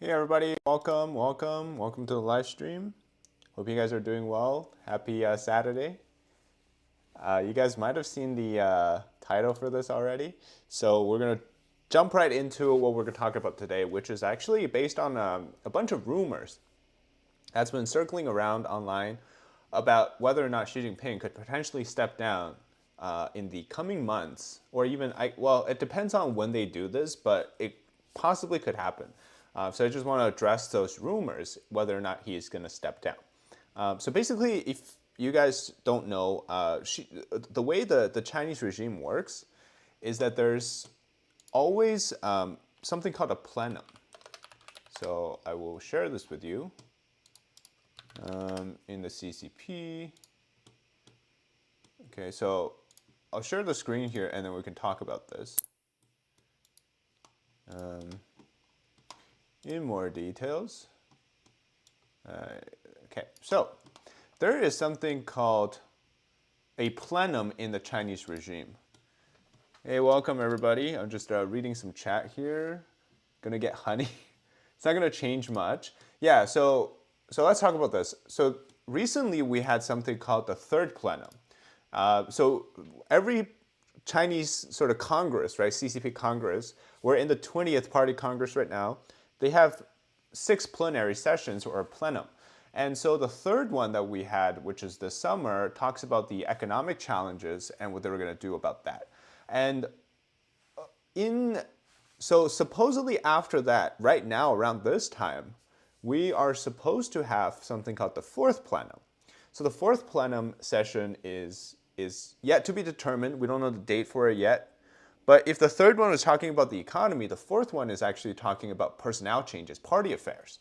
Hey everybody, welcome to the live stream. Hope you guys are doing well. Happy Saturday. You guys might have seen the title for this already. So we're gonna jump right into what we're gonna talk about today, which is actually based on a bunch of rumors that's been circling around online about whether or not Xi Jinping could potentially step down in the coming months, or even, well, it depends on when they do this, but it possibly could happen. So I just want to address those rumors, whether or not he is going to step down. So basically, if you guys don't know, the way the Chinese regime works is that there's always something called a plenum. So I will share this with you in the CCP. Okay, so I'll share the screen here and then we can talk about this in more details. Okay, so there is something called a plenum in the Chinese regime. Hey, welcome everybody. I'm just reading some chat here. Gonna get honey. It's not gonna change much. Yeah, so let's talk about this. So recently we had something called the third plenum. So every Chinese sort of Congress, right, CCP Congress, we're in the 20th Party Congress right now. They have 6 plenary sessions or plenum. And so the third one that we had, which is this summer, talks about the economic challenges and what they were going to do about that. And so supposedly after that, right now around this time, we are supposed to have something called the fourth plenum. So the fourth plenum session is yet to be determined. We don't know the date for it yet. But if the third one is talking about the economy, the fourth one is actually talking about personnel changes, party affairs.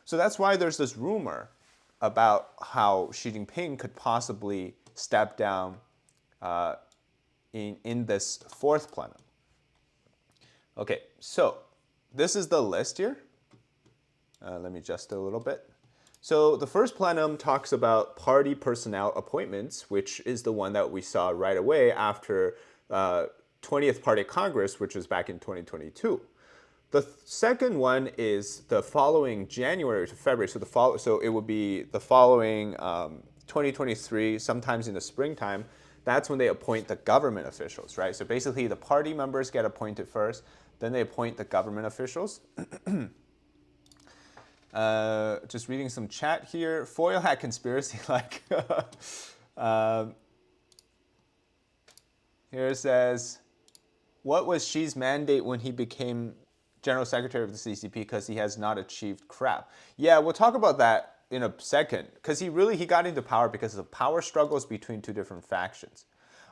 So that's why there's this rumor about how Xi Jinping could possibly step down in this fourth plenum. Okay, so this is the list here. Let me adjust it a little bit. So the first plenum talks about party personnel appointments, which is the one that we saw right away after 20th Party Congress, which was back in 2022. The second one is the following January to February. So it would be the following 2023, sometimes in the springtime. That's when they appoint the government officials, right? So basically the party members get appointed first, then they appoint the government officials. Just reading some chat here. Foil hat conspiracy, like. Here it says, what was Xi's mandate when he became General Secretary of the CCP because he has not achieved crap? Yeah, we'll talk about that in a second because he got into power because of power struggles between two different factions.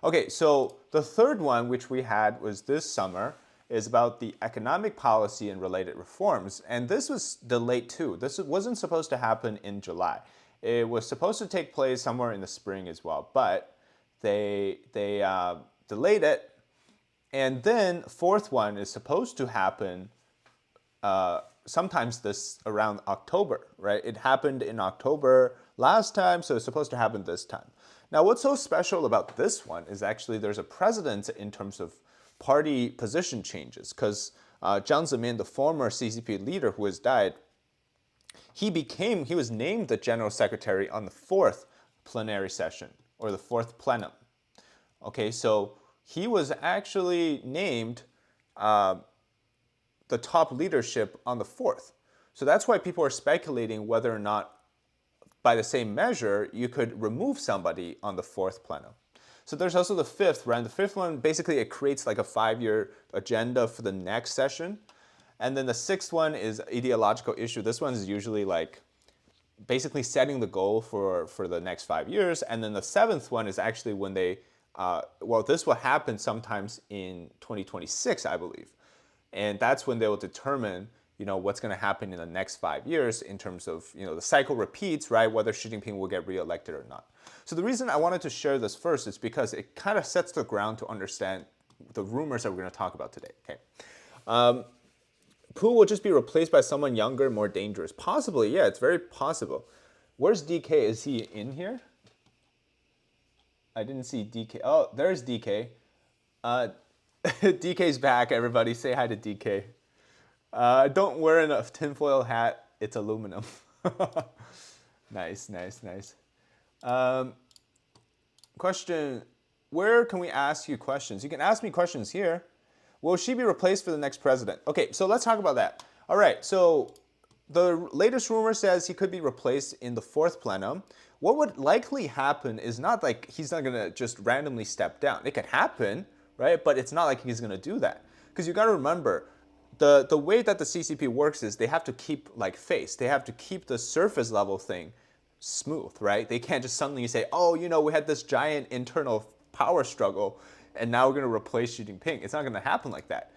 Okay, so the third one, which we had was this summer, is about the economic policy and related reforms. And this was delayed too. This wasn't supposed to happen in July. It was supposed to take place somewhere in the spring as well, but they delayed it. And then fourth one is supposed to happen sometimes this around October, right? It happened in October last time, so it's supposed to happen this time. Now, what's so special about this one is actually there's a precedent in terms of party position changes, because Zhang Zemin, the former CCP leader who has died, he was named the general secretary on the fourth plenary session, or the fourth plenum. Okay, so he was actually named the top leadership on the fourth. So that's why people are speculating whether or not, by the same measure, you could remove somebody on the fourth plenum. So there's also the fifth, right? The fifth one, basically it creates like a 5-year agenda for the next session. And then the sixth one is ideological issue. This one is usually like basically setting the goal for the next 5 years. And then the seventh one is actually when they, well, this will happen sometimes in 2026, I believe. And that's when they will determine, what's going to happen in the next 5 years in terms of, the cycle repeats, right? Whether Xi Jinping will get reelected or not. So the reason I wanted to share this first is because it kind of sets the ground to understand the rumors that we're going to talk about today. Okay. Pu will just be replaced by someone younger, more dangerous. Possibly, yeah, it's very possible. Where's DK? Is he in here? I didn't see DK. Oh, there's DK. DK's back, everybody. Say hi to DK. Don't wear a tinfoil hat. It's aluminum. Nice, nice, nice. Um, question, where can we ask you questions? You can ask me questions here. Will she be replaced for the next president? Okay, so let's talk about that. All right, so the latest rumor says he could be replaced in the fourth plenum. What would likely happen is not like he's not gonna just randomly step down. It could happen, right? But it's not like he's gonna do that. Because you gotta remember, the way that the CCP works is they have to keep like face. They have to keep the surface level thing smooth, right? They can't just suddenly say, oh, you know, we had this giant internal power struggle and now we're going to replace Xi Jinping. It's not going to happen like that.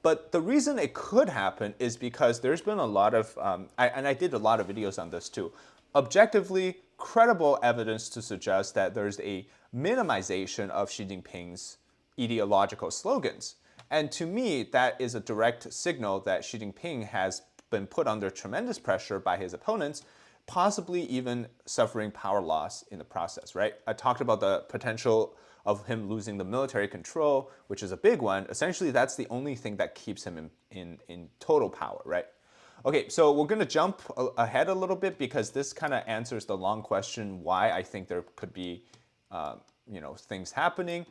But the reason it could happen is because there's been a lot of, and I did a lot of videos on this too, objectively credible evidence to suggest that there's a minimization of Xi Jinping's ideological slogans. And to me, that is a direct signal that Xi Jinping has been put under tremendous pressure by his opponents, possibly even suffering power loss in the process, right? I talked about the potential of him losing the military control, which is a big one. Essentially, that's the only thing that keeps him in total power, right? Okay, so we're going to jump ahead a little bit because this kind of answers the long question why I think there could be things happening.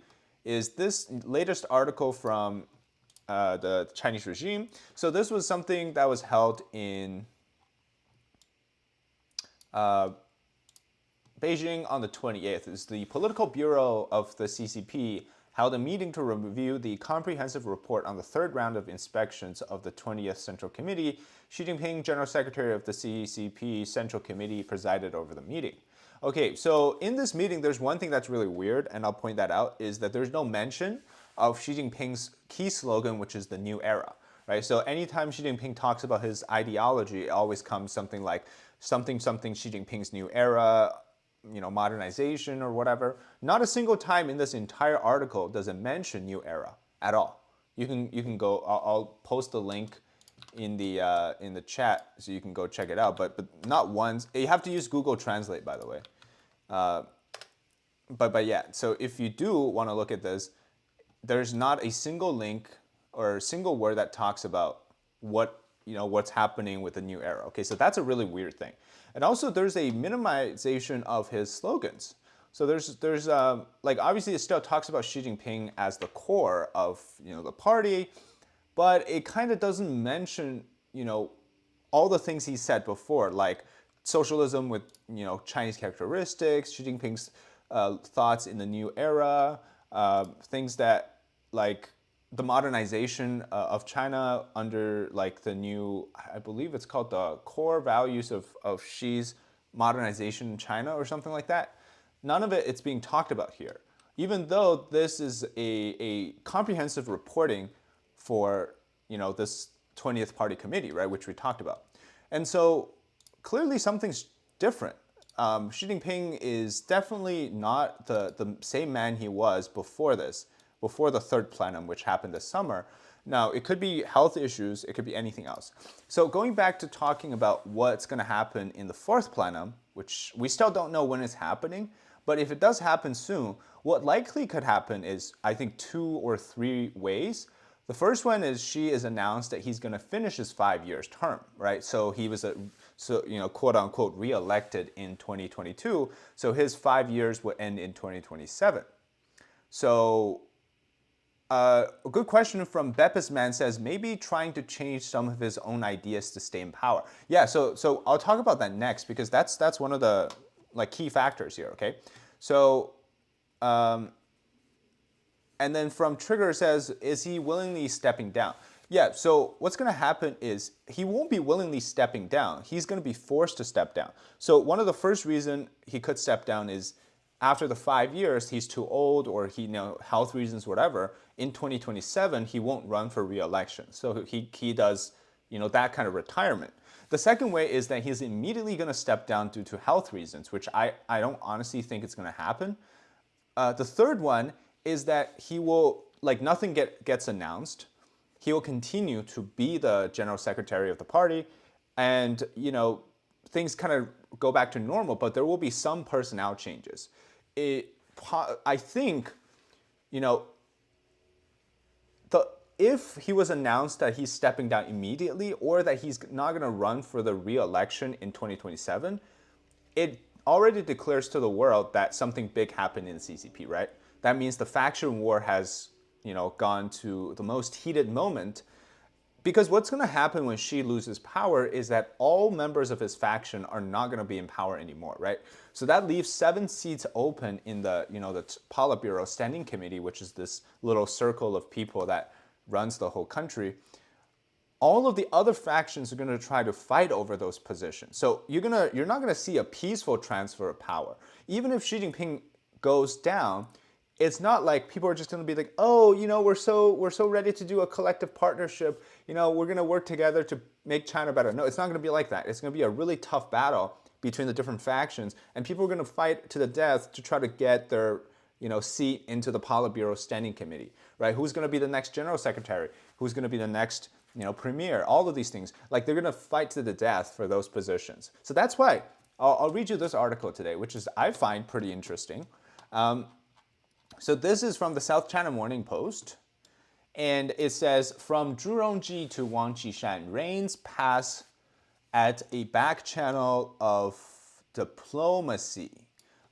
Is this latest article from the Chinese regime. So this was something that was held in Beijing on the 28th. Is the Political Bureau of the CCP held a meeting to review the comprehensive report on the third round of inspections of the 20th Central Committee. Xi Jinping, General Secretary of the CCP Central Committee, presided over the meeting. Okay, so in this meeting, there's one thing that's really weird, and I'll point that out, is that there's no mention of Xi Jinping's key slogan, which is the new era, right? So anytime Xi Jinping talks about his ideology, it always comes something like something Xi Jinping's new era, modernization or whatever. Not a single time in this entire article does it mention new era at all. You can go. I'll post the link in the chat so you can go check it out. But not once. You have to use Google Translate, by the way. But yeah. So if you do want to look at this, there's not a single link or a single word that talks about what's happening with the new era. Okay, so that's a really weird thing. And also there's a minimization of his slogans. So there's like obviously it still talks about Xi Jinping as the core of the party, but it kind of doesn't mention all the things he said before, like socialism with Chinese characteristics, Xi Jinping's thoughts in the new era, things that like the modernization of China under like the new, I believe it's called the core values of Xi's modernization in China or something like that. None of it's being talked about here, even though this is a comprehensive reporting for this 20th Party Committee, right, which we talked about. And so clearly something's different. Xi Jinping is definitely not the same man he was before this, before the third plenum, which happened this summer. Now, it could be health issues, it could be anything else. So going back to talking about what's going to happen in the fourth plenum, which we still don't know when it's happening, but if it does happen soon, what likely could happen is, I think, 2 or 3 ways. The first one is Xi has announced that he's going to finish his 5 years term, right? So he was quote unquote re-elected in 2022. So his 5 years will end in 2027. So a good question from Beppis Man says maybe trying to change some of his own ideas to stay in power. Yeah, so I'll talk about that next because that's one of the key factors here. Okay, so. And then from Trigger says, is he willingly stepping down? Yeah, so what's going to happen is he won't be willingly stepping down. He's going to be forced to step down. So one of the first reasons he could step down is after the 5 years, he's too old or health reasons, whatever. In 2027, he won't run for re-election. So he does that kind of retirement. The second way is that he's immediately going to step down due to health reasons, which I don't honestly think it's going to happen. The third one is that he will, nothing gets announced. He will continue to be the general secretary of the party and, things kind of go back to normal, but there will be some personnel changes. I think, if he was announced that he's stepping down immediately or that he's not going to run for the re-election in 2027, it already declares to the world that something big happened in the CCP, right? That means the faction war has, gone to the most heated moment. Because what's going to happen when Xi loses power is that all members of his faction are not going to be in power anymore, right? So that leaves 7 seats open in the, the Politburo Standing Committee, which is this little circle of people that runs the whole country. All of the other factions are going to try to fight over those positions. So you're not going to see a peaceful transfer of power. Even if Xi Jinping goes down, it's not like people are just going to be like, oh, we're so ready to do a collective partnership. We're going to work together to make China better. No, it's not going to be like that. It's going to be a really tough battle between the different factions, and people are going to fight to the death to try to get their, seat into the Politburo Standing Committee, right? Who's going to be the next general secretary? Who's going to be the next, premier? All of these things, like they're going to fight to the death for those positions. So that's why I'll read you this article today, which is I find pretty interesting. So this is from the South China Morning Post, and it says, from Zhu Rongji to Wan Shan, reigns pass at a back channel of diplomacy.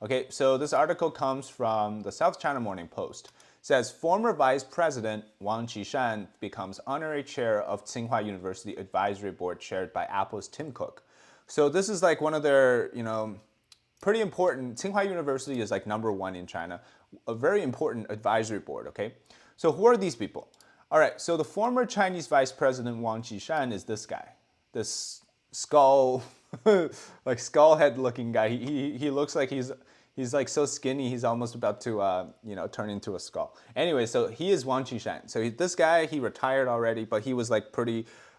Okay, so this article comes from the South China Morning Post. It says, former Vice President Wan Shan becomes honorary chair of Tsinghua University Advisory Board chaired by Apple's Tim Cook. So this is like one of their, pretty important. Tsinghua University is like #1 in China, a very important advisory board, okay? So who are these people? All right, so the former Chinese Vice President Wan Shan is this guy, this skull, like skull head looking guy. He looks like he's like so skinny, he's almost about to, turn into a skull. Anyway, so he is Wan Shan. So this guy, he retired already, but he was like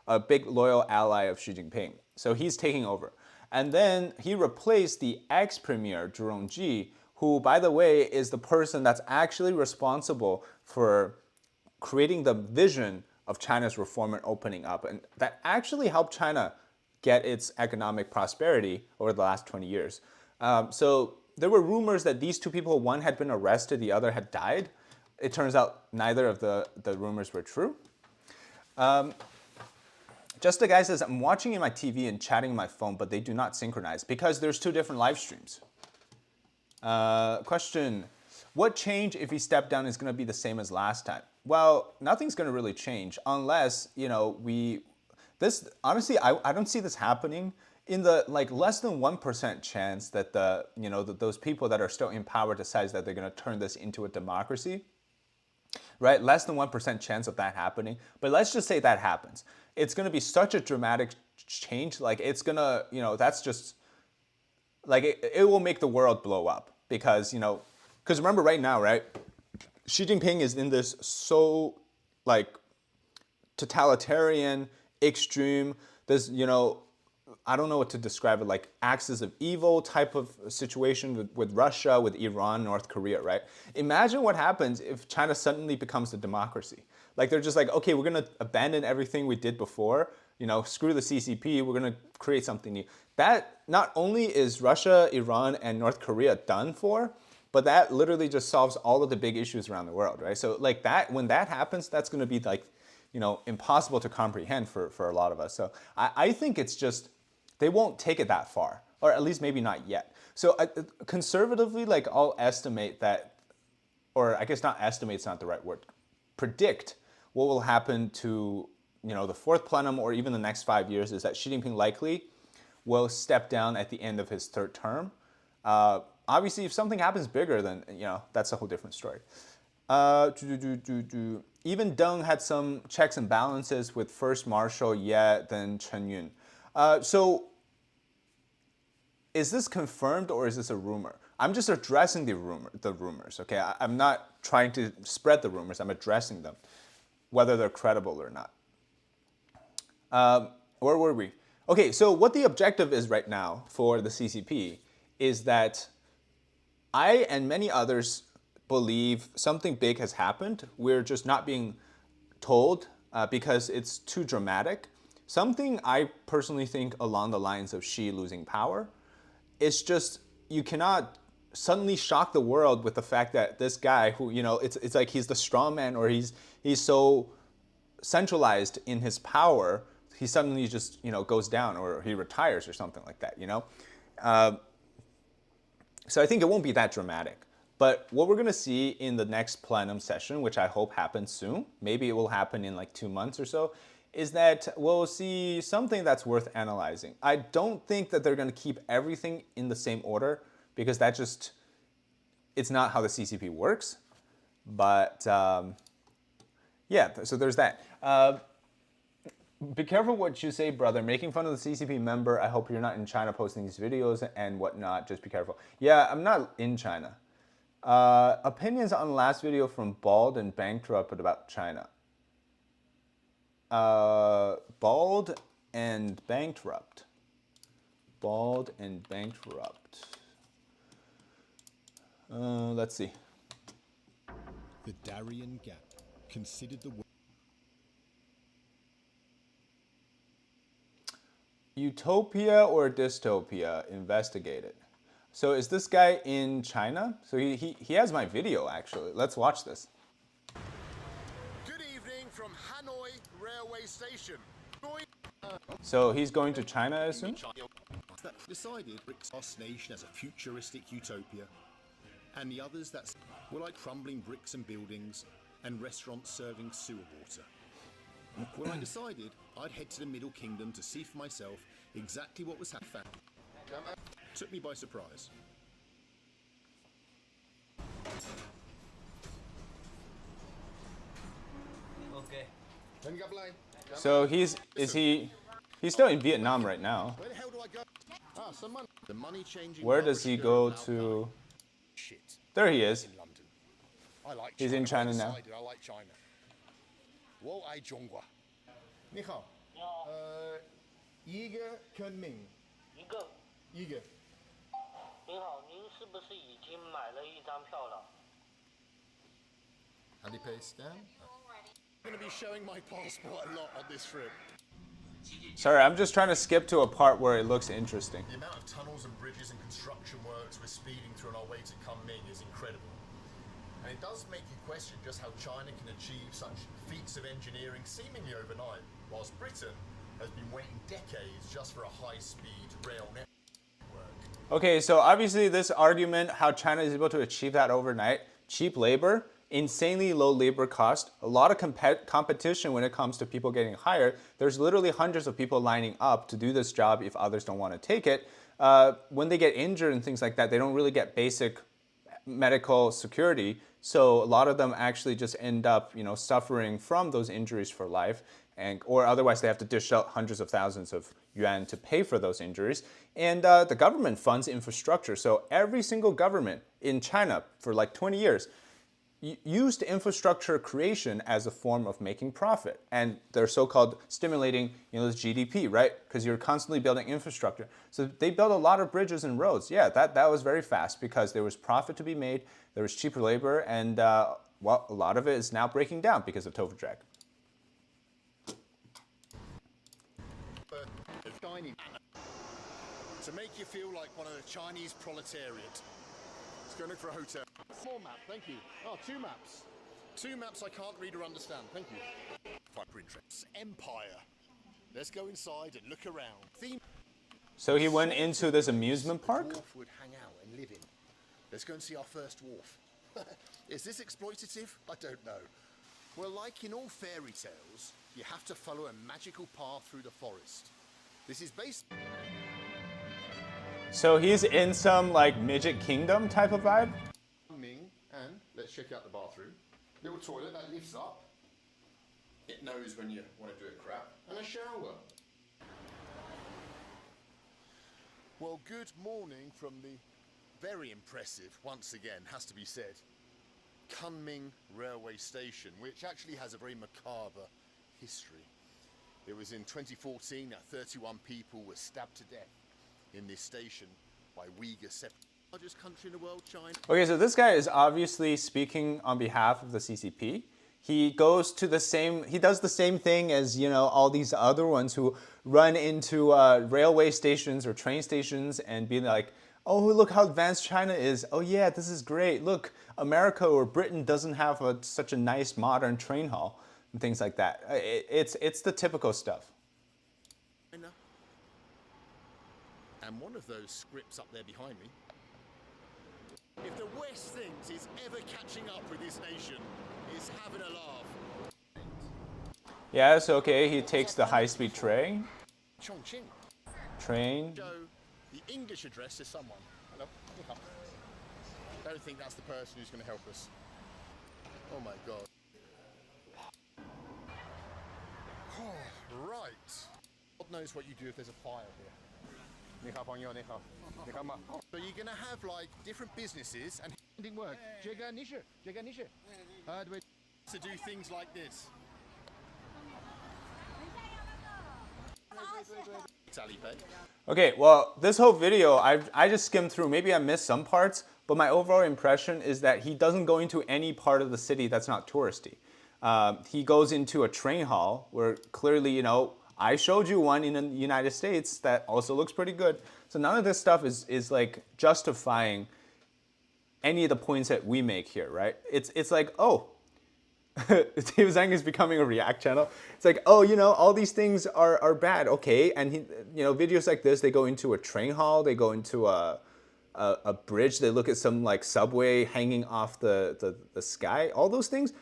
a big loyal ally of Xi Jinping. So he's taking over. And then he replaced the ex-premier Zhu Rongji, who, by the way, is the person that's actually responsible for creating the vision of China's reform and opening up. And that actually helped China get its economic prosperity over the last 20 years. So there were rumors that these two people, one had been arrested, the other had died. It turns out neither of the rumors were true. Just the guy says, I'm watching in my TV and chatting on my phone, but they do not synchronize because there's 2 different live streams. Question, what change if he stepped down is going to be the same as last time? Well, nothing's going to really change unless, honestly, I don't see this happening in the less than 1% chance that those people that are still in power decides that they're going to turn this into a democracy. Right? Less than 1% chance of that happening. But let's just say that happens. It's going to be such a dramatic change. Like it's going to, that's just, like it will make the world blow up. Because, because remember right now, right? Xi Jinping is in this so totalitarian, extreme, this, I don't know what to describe it, like axis of evil type of situation with Russia, with Iran, North Korea, right? Imagine what happens if China suddenly becomes a democracy. Like they're just like, okay, we're gonna abandon everything we did before, screw the CCP, we're gonna create something new. That not only is Russia, Iran, and North Korea done for, but that literally just solves all of the big issues around the world, right? So like that, when that happens, that's gonna be like, impossible to comprehend for a lot of us. So I think it's just, they won't take it that far, or at least maybe not yet. So conservatively, I'll estimate that, or I guess not estimate's not the right word, predict what will happen to the 4th plenum or even the next 5 years is that Xi Jinping likely will step down at the end of his 3rd term. Obviously, if something happens bigger, then that's a whole different story. Even Deng had some checks and balances with first Marshal Ye, then Chen Yun. So is this confirmed or is this a rumor? I'm just addressing the rumors, okay? I'm not trying to spread the rumors, I'm addressing them, whether they're credible or not. Where were we? Okay, so what the objective is right now for the CCP is that I and many others believe something big has happened. We're just not being told because it's too dramatic. Something I personally think along the lines of Xi losing power. It's just, you cannot suddenly shock the world with the fact that this guy who, it's like he's the strong man or he's so centralized in his power, he suddenly just, goes down or he retires or something like that, So I think it won't be that dramatic. But what we're going to see in the next plenum session, which I hope happens soon, maybe it will happen in like 2 months or so, is that we'll see something that's worth analyzing. I don't think that they're going to keep everything in the same order because it's not how the CCP works. But yeah, so there's that. Be careful what you say, brother. Making fun of the CCP member. I hope you're not in China posting these videos and whatnot. Just be careful. Yeah, I'm not in China. Opinions on the last video from Bald and Bankrupt about China. Bald and Bankrupt. Bald and Bankrupt. Let's see. The Darien Gap, considered the Utopia or dystopia? Investigate it. So is this guy in China? So he has my video actually. Let's watch this. Good evening from Hanoi Railway Station. So he's going to China, I assume? that decided BRICS nation as a futuristic utopia, and the others that were like crumbling bricks and buildings and restaurants serving sewer water. When I decided I'd head to the Middle Kingdom to see for myself exactly what was happening, took me by surprise. Okay. So he's still in Vietnam right now. Where the hell do I go? Ah, some money. The money changing. Where does he go to? Shit. There he is. In London. I like He's in China now. I like China. Wo ai Zhonghua. 你好，一个昆明，一个，一个。您好，您是不是已经买了一张票了？ Alipay scan. I'm going to be showing my passport a lot on this trip. Sorry, I'm just trying to skip to a part where it looks interesting. The amount of tunnels and bridges and construction works we're speeding through on our way to Kunming is incredible. And it does make you question just how China can achieve such feats of engineering seemingly overnight, whilst Britain has been waiting decades just for a high-speed rail network. Okay, so obviously this argument, how China is able to achieve that overnight, cheap labor, insanely low labor cost, a lot of competition when it comes to people getting hired. There's literally hundreds of people lining up to do this job if others don't want to take it. When they get injured and things like that, they don't really get basic medical security. So a lot of them actually just end up, suffering from those injuries for life, or otherwise they have to dish out hundreds of thousands of yuan to pay for those injuries. And the government funds infrastructure. So every single government in China for like 20 years used infrastructure creation as a form of making profit. And they're so-called stimulating, this GDP, right? Because you're constantly building infrastructure. So they built a lot of bridges and roads. Yeah, that was very fast because there was profit to be made, there was cheaper labor, and a lot of it is now breaking down because of tofu drag. To make you feel like one of the Chinese proletariat. Let's go look for a hotel. Small map, thank you. Oh, 2 maps. 2 maps I can't read or understand, thank you. Viper interests. Empire. Let's go inside and look around. So he went into this amusement park? The dwarf would hang out and live in. Let's go and see our first wharf. Is this exploitative? I don't know. Well, like in all fairy tales, you have to follow a magical path through the forest. This is based... So he's in some like midget kingdom type of vibe? Ming, and let's check out the bathroom. Little toilet that lifts up. It knows when you want to do a crap. And a shower. Well, good morning from the very impressive, once again, has to be said, Kunming railway station, which actually has a very macabre history. It was in 2014 that 31 people were stabbed to death in this station by Uyghur separatists. Largest country in the world, China. Okay, so this guy is obviously speaking on behalf of the CCP. He goes to he does the same thing as, all these other ones who run into railway stations or train stations and be like, oh, look how advanced China is. Oh yeah, this is great. Look, America or Britain doesn't have such a nice modern train hall. and things like that. It's the typical stuff. And one of those scripts up there behind me. If the West thinks it's ever catching up with this nation, it's having a laugh. Yes, okay, he takes the high-speed train. Chongqing. Train. Show the English address to someone. Hello. Don't think that's the person who's going to help us. Oh my God. Right. God knows what you do if there's a fire here. So you're going to have like different businesses and work to do things like this. Okay, well, this whole video, I just skimmed through. Maybe I missed some parts, but my overall impression is that he doesn't go into any part of the city that's not touristy. He goes into a train hall where clearly, you know, I showed you one in the United States that also looks pretty good. So none of this stuff is like justifying any of the points that we make here, right? It's like, oh, David Zhang is becoming a React channel. It's like, oh, you know, all these things are bad, okay. And he, you know, videos like this, they go into a train hall, they go into a bridge, they look at some like subway hanging off the sky, all those things.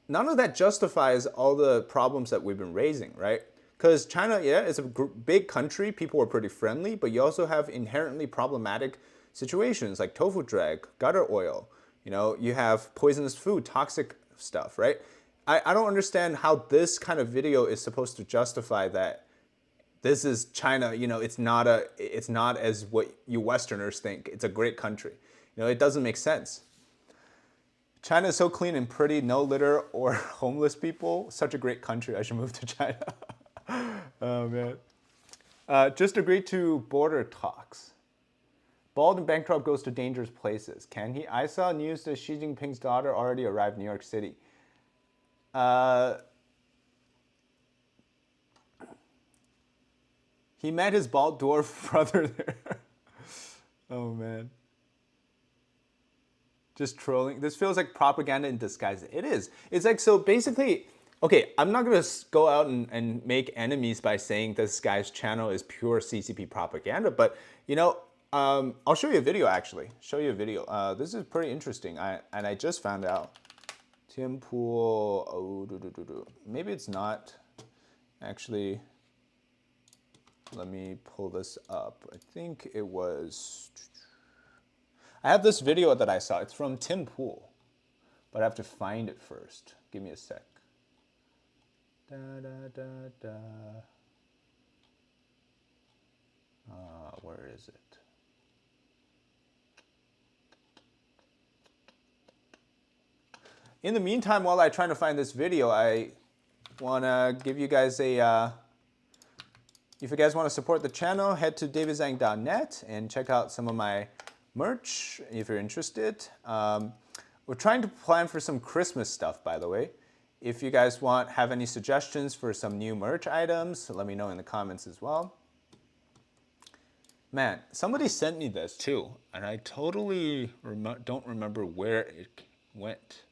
None of that justifies all the problems that we've been raising, right? Because China, yeah, is a big country, people are pretty friendly, but you also have inherently problematic situations like tofu drag, gutter oil, you know, you have poisonous food, toxic stuff, right? I don't understand how this kind of video is supposed to justify that this is China, you know, it's not as what you Westerners think. It's a great country. You know, it doesn't make sense. China is so clean and pretty, no litter or homeless people. Such a great country. I should move to China. Oh, man. Just agreed to border talks. Bald and bankrupt goes to dangerous places. Can he? I saw news that Xi Jinping's daughter already arrived in New York City. He met his bald dwarf brother there. Oh, man. Just trolling. This feels like propaganda in disguise. It is. It's like, so basically, okay, I'm not going to go out and make enemies by saying this guy's channel is pure CCP propaganda, but, you know, I'll show you a video, actually. Show you a video. This is pretty interesting, and I just found out. Tim Pool, oh, maybe it's not. Actually, let me pull this up. I think it was... I have this video that I saw. It's from Tim Pool, but I have to find it first. Give me a sec. Da, da, da, da. Where is it? In the meantime, while I try to find this video, I want to give you guys a... if you guys want to support the channel, head to davidzhang.net and check out some of my merch if you're interested. We're trying to plan for some Christmas stuff, by the way. If you guys have any suggestions for some new merch items, let me know in the comments as well. Man, somebody sent me this too, and I totally don't remember where it went.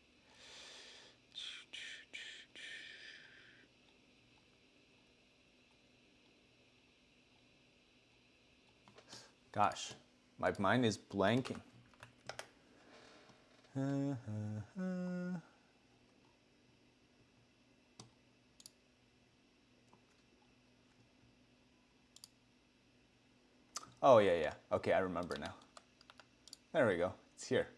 Gosh, my mind is blanking. Oh, yeah. Okay, I remember now. There we go. It's here.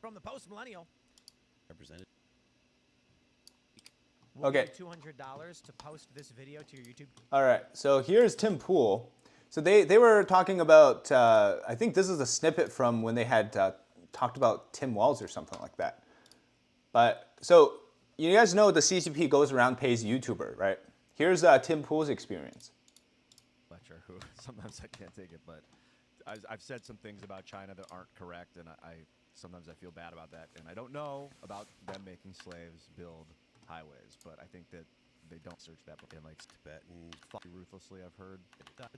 From the post-millennial. Represented. We'll Okay. give $200 to post this video to your YouTube. All right, so here's Tim Pool. So they were talking about, I think this is a snippet from when they had talked about Tim Walz or something like that. But, so, you guys know the CCP goes around, pays YouTuber, right? Here's Tim Pool's experience. Lecture who sometimes I can't take it, but I've said some things about China that aren't correct, and sometimes I feel bad about that. And I don't know about them making slaves build highways, but I think that they don't search that book in like Tibet and ruthlessly. I've heard.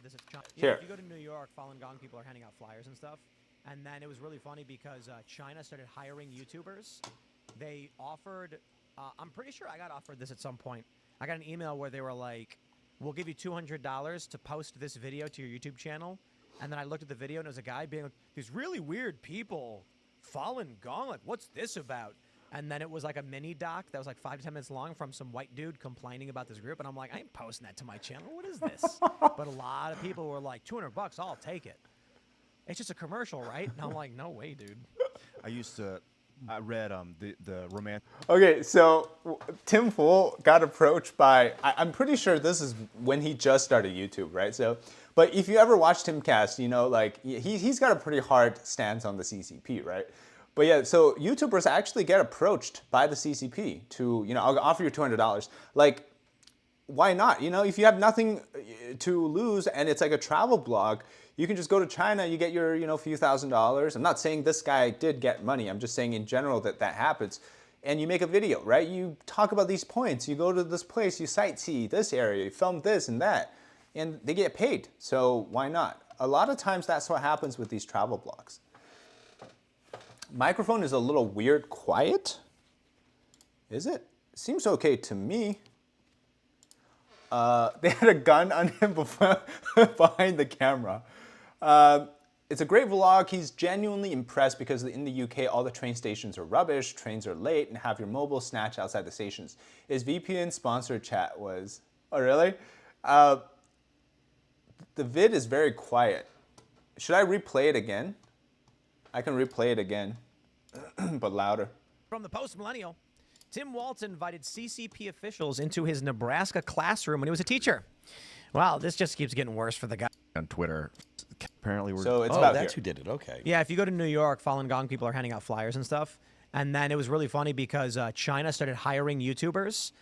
This is China. Here. If you go to New York, Falun Gong people are handing out flyers and stuff. And then it was really funny because China started hiring YouTubers They offered, I'm pretty sure I got offered this at some point. I got an email where they were like, we'll give you $200 to post this video to your YouTube channel. And then I looked at the video and it was a guy being like, these really weird people, Falun Gong, like, what's this about? And then it was like a mini doc that was like 5 to 10 minutes long from some white dude complaining about this group. And I'm like, I ain't posting that to my channel. What is this? But a lot of people were like, $200, I'll take it. It's just a commercial, right? And I'm like, no way, dude. I read the romantic. Okay, so Tim Pool got approached by, I'm pretty sure this is when he just started YouTube, right? So, but if you ever watched Timcast, you know, like he's got a pretty hard stance on the CCP, right? But yeah, so YouTubers actually get approached by the CCP to, you know, I'll offer you $200. Like, why not? You know, if you have nothing to lose and it's like a travel blog, you can just go to China, you get your, you know, few $1,000s. I'm not saying this guy did get money. I'm just saying in general that happens. And you make a video, right? You talk about these points. You go to this place, you sightsee this area, you film this and that, and they get paid. So why not? A lot of times that's what happens with these travel blogs. Microphone is a little weird quiet. Is it? Seems okay to me. They had a gun on him behind the camera. It's a great vlog. He's genuinely impressed because in the UK, all the train stations are rubbish, trains are late, and have your mobile snatched outside the stations. His VPN sponsored chat was, oh really? The vid is very quiet. Should I replay it again? I can replay it again, but louder. From the Post-Millennial, Tim Waltz invited CCP officials into his Nebraska classroom when he was a teacher. Wow, this just keeps getting worse for the guy. On Twitter, apparently we're. So it's Oh, about that's here. who did it. Okay. Yeah, if you go to New York, Falun Gong people are handing out flyers and stuff. And then it was really funny because China started hiring YouTubers.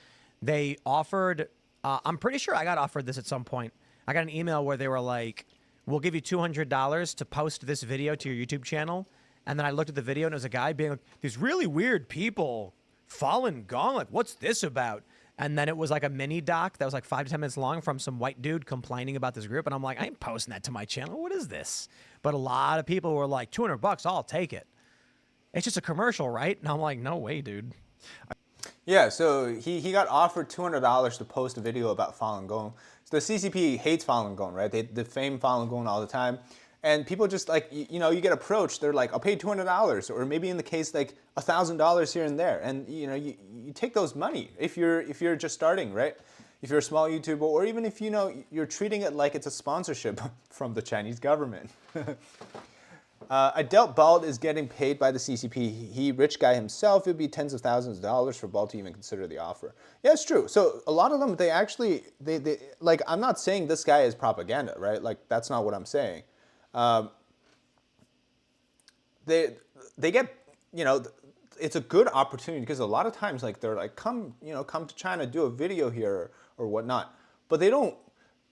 They offered, I'm pretty sure I got offered this at some point. I got an email where they were like, we'll give you $200 to post this video to your YouTube channel. And then I looked at the video and it was a guy being like, these really weird people, Falun Gong, like, what's this about? And then it was like a mini doc that was like 5 to 10 minutes long from some white dude complaining about this group. And I'm like, I ain't posting that to my channel. What is this? But a lot of people were like, $200, I'll take it. It's just a commercial, right? And I'm like, no way, dude. Yeah, so he got offered $200 to post a video about Falun Gong. So the CCP hates Falun Gong, right? They defame Falun Gong all the time. And people just like, you know, you get approached, they're like, I'll pay $200, or maybe in the case like $1,000 here and there. And you know, you take those money if you're just starting, right? If you're a small YouTuber, or even if you know you're treating it like it's a sponsorship from the Chinese government. I doubt Bald is getting paid by the CCP. He rich guy himself. It would be tens of thousands of dollars for Bald to even consider the offer. Yeah, it's true. So a lot of them, they actually, they like, I'm not saying this guy is propaganda, right? Like, that's not what I'm saying. They get, you know, it's a good opportunity because a lot of times like they're like, come to China, do a video here or whatnot. But they don't,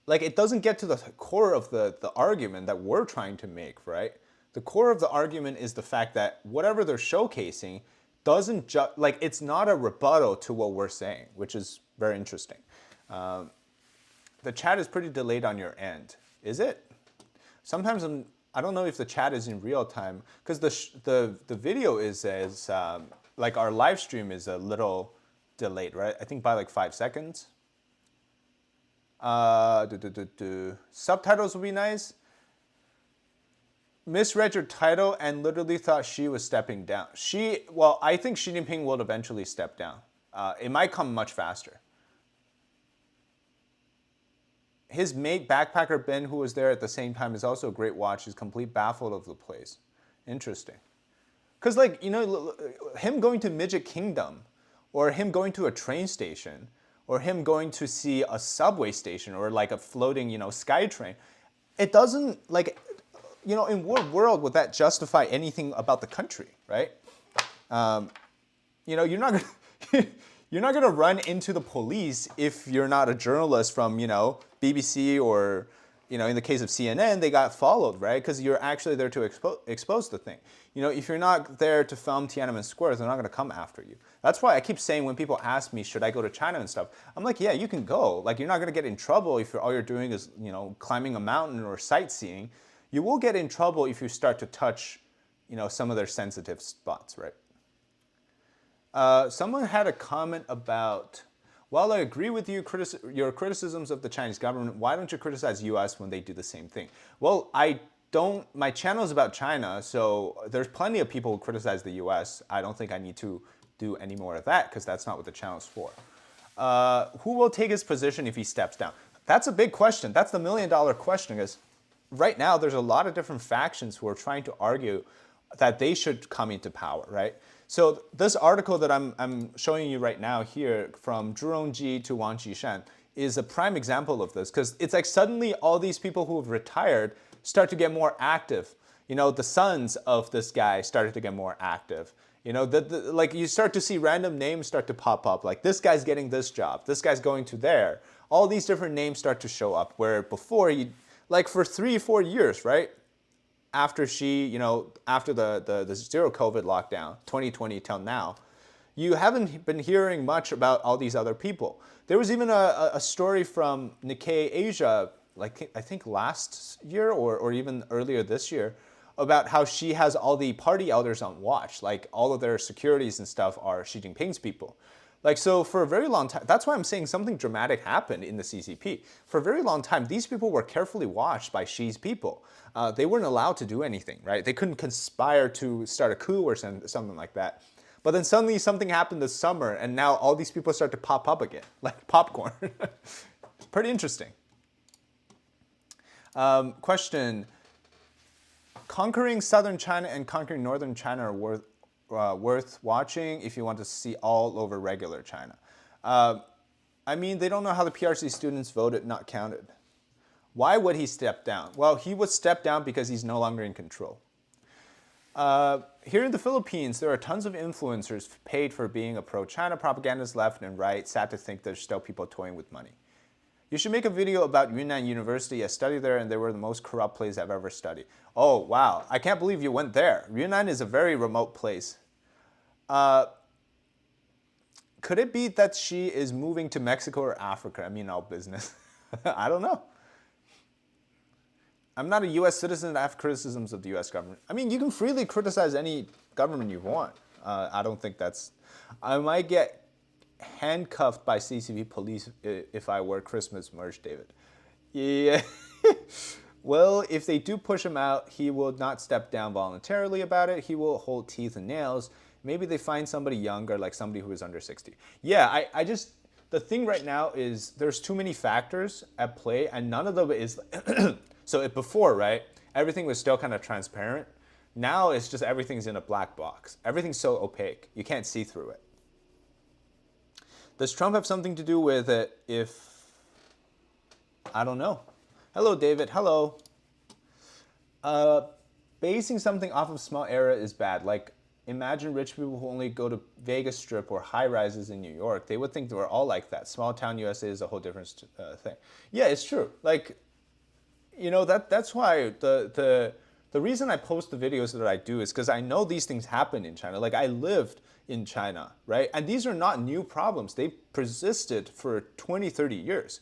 like, it doesn't get to the core of the argument that we're trying to make, right? The core of the argument is the fact that whatever they're showcasing doesn't just, like, it's not a rebuttal to what we're saying, which is very interesting. The chat is pretty delayed on your end. Is it? Sometimes I don't know if the chat is in real time because the video is as like our live stream is a little delayed, right? I think by like 5 seconds. Subtitles would be nice. Misread your title and literally thought Xi was stepping down. Well, I think Xi Jinping will eventually step down. It might come much faster. His mate, Backpacker Ben, who was there at the same time, is also a great watch. He's complete baffled of the place. Interesting. Because, like, you know, him going to Midget Kingdom, or him going to a train station, or him going to see a subway station, or like a floating, you know, sky train, it doesn't, like, you know, in what world would that justify anything about the country, right? You know, you're not gonna, you're not gonna run into the police if you're not a journalist from, you know, BBC or, you know, in the case of CNN, they got followed, right? Because you're actually there to expose the thing. You know, if you're not there to film Tiananmen Square, they're not gonna come after you. That's why I keep saying when people ask me, should I go to China and stuff, I'm like, yeah, you can go. Like, you're not gonna get in trouble if all you're doing is, you know, climbing a mountain or sightseeing. You will get in trouble if you start to touch, you know, some of their sensitive spots, right? Someone had a comment about, while I agree with you, your criticisms of the Chinese government, why don't you criticize U.S. when they do the same thing? Well, I don't, my channel is about China, so there's plenty of people who criticize the U.S. I don't think I need to do any more of that because that's not what the channel's for. Who will take his position if he steps down? That's a big question. That's the million-dollar question, because right now there's a lot of different factions who are trying to argue that they should come into power, right? So this article that I'm showing you right now here, from Zhu Rongji to Wan Shan, is a prime example of this, because it's like suddenly all these people who have retired start to get more active. You know, the sons of this guy started to get more active. You know, like you start to see random names start to pop up, like this guy's getting this job, this guy's going to there. All these different names start to show up, where before, like for 3-4 years, right? After after the zero COVID lockdown, 2020 till now, you haven't been hearing much about all these other people. There was even a story from Nikkei Asia, like I think last year or even earlier this year, about how she has all the party elders on watch, like all of their securities and stuff are Xi Jinping's people. Like, so for a very long time, that's why I'm saying something dramatic happened in the CCP. For a very long time, these people were carefully watched by Xi's people. They weren't allowed to do anything, right? They couldn't conspire to start a coup or something like that. But then suddenly something happened this summer, and now all these people start to pop up again, like popcorn. Pretty interesting. Question. Conquering southern China and conquering northern China are worth watching if you want to see all over regular China. I mean, they don't know how the PRC students voted, not counted. Why would he step down? Well, he would step down because he's no longer in control. Here in the Philippines, there are tons of influencers paid for being a pro-China propagandist left and right. Sad to think there's still people toying with money. You should make a video about Yunnan University. I studied there and they were the most corrupt place I've ever studied. Oh, wow. I can't believe you went there. Yunnan is a very remote place. Could it be that she is moving to Mexico or Africa? I mean, all business. I don't know. I'm not a U.S. citizen. I have criticisms of the U.S. government. I mean, you can freely criticize any government you want. I don't think that's... I might get handcuffed by CCP police if I wear Christmas merch, David. Yeah. Well, if they do push him out, he will not step down voluntarily about it. He will hold teeth and nails. Maybe they find somebody younger, like somebody who is under 60. Yeah, I just... The thing right now is there's too many factors at play, and none of them is... So before, right, everything was still kind of transparent. Now it's just everything's in a black box. Everything's so opaque. You can't see through it. Does Trump have something to do with it if... I don't know. Hello, David. Hello. Basing something off of small era is bad. Like, imagine rich people who only go to Vegas Strip or high-rises in New York. They would think they were all like that. Small town USA is a whole different thing. Yeah, it's true. Like, you know, that's why the reason I post the videos that I do is because I know these things happen in China. Like, I lived in China, right? And these are not new problems. They persisted for 20, 30 years.